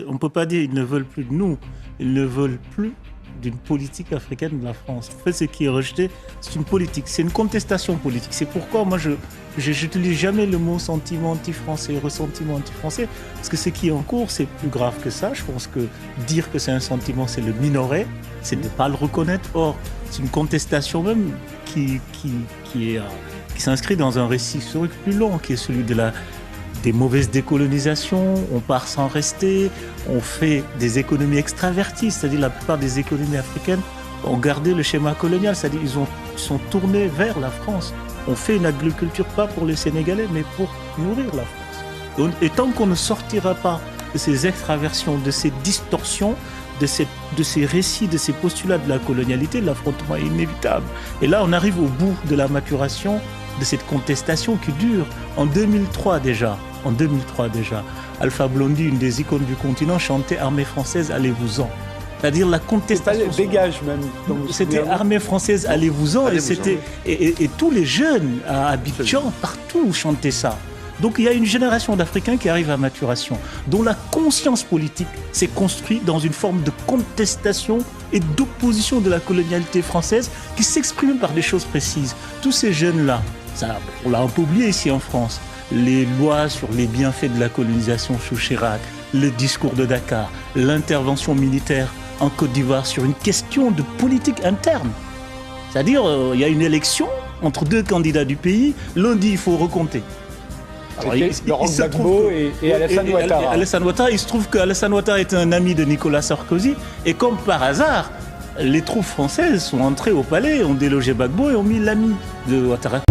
On ne peut pas dire qu'ils ne veulent plus de nous, ils ne veulent plus d'une politique africaine de la France. En fait, ce qui est rejeté, c'est une politique, c'est une contestation politique. C'est pourquoi moi, je n'utilise jamais le mot sentiment anti-français, ressentiment anti-français, parce que ce qui est en cours, c'est plus grave que ça. Je pense que dire que c'est un sentiment, c'est le minorer, c'est de ne pas le reconnaître. Or, c'est une contestation même qui s'inscrit dans un récit historique plus long, qui est celui des mauvaises décolonisations. On part sans rester, on fait des économies extraverties, c'est-à-dire la plupart des économies africaines ont gardé le schéma colonial, c'est-à-dire ils sont tournés vers la France. On fait une agriculture pas pour les Sénégalais, mais pour nourrir la France. Et tant qu'on ne sortira pas de ces extraversions, de ces distorsions, de ces récits, de ces postulats de la colonialité, l'affrontement est inévitable. Et là, on arrive au bout de la maturation de cette contestation qui dure. En 2003 déjà, Alpha Blondy, une des icônes du continent, chantait « Armée française, allez-vous-en ». C'est-à-dire la contestation. Dégage même. C'était « Armée française, allez-vous-en ». Et tous les jeunes à Abidjan, partout, chantaient ça. Donc il y a une génération d'Africains qui arrive à maturation, dont la conscience politique s'est construite dans une forme de contestation et d'opposition de la colonialité française qui s'exprime par des choses précises. Tous ces jeunes-là, on l'a un peu oublié ici en France, les lois sur les bienfaits de la colonisation sous Chirac, le discours de Dakar, l'intervention militaire en Côte d'Ivoire sur une question de politique interne. C'est-à-dire, il y a une élection entre deux candidats du pays, l'un dit il faut recompter. Alors, Laurent Gbagbo et Alassane Ouattara. Alassane Ouattara, il se trouve qu'Alassane Ouattara est un ami de Nicolas Sarkozy, et comme par hasard, les troupes françaises sont entrées au palais, ont délogé Gbagbo et ont mis l'ami de Ouattara.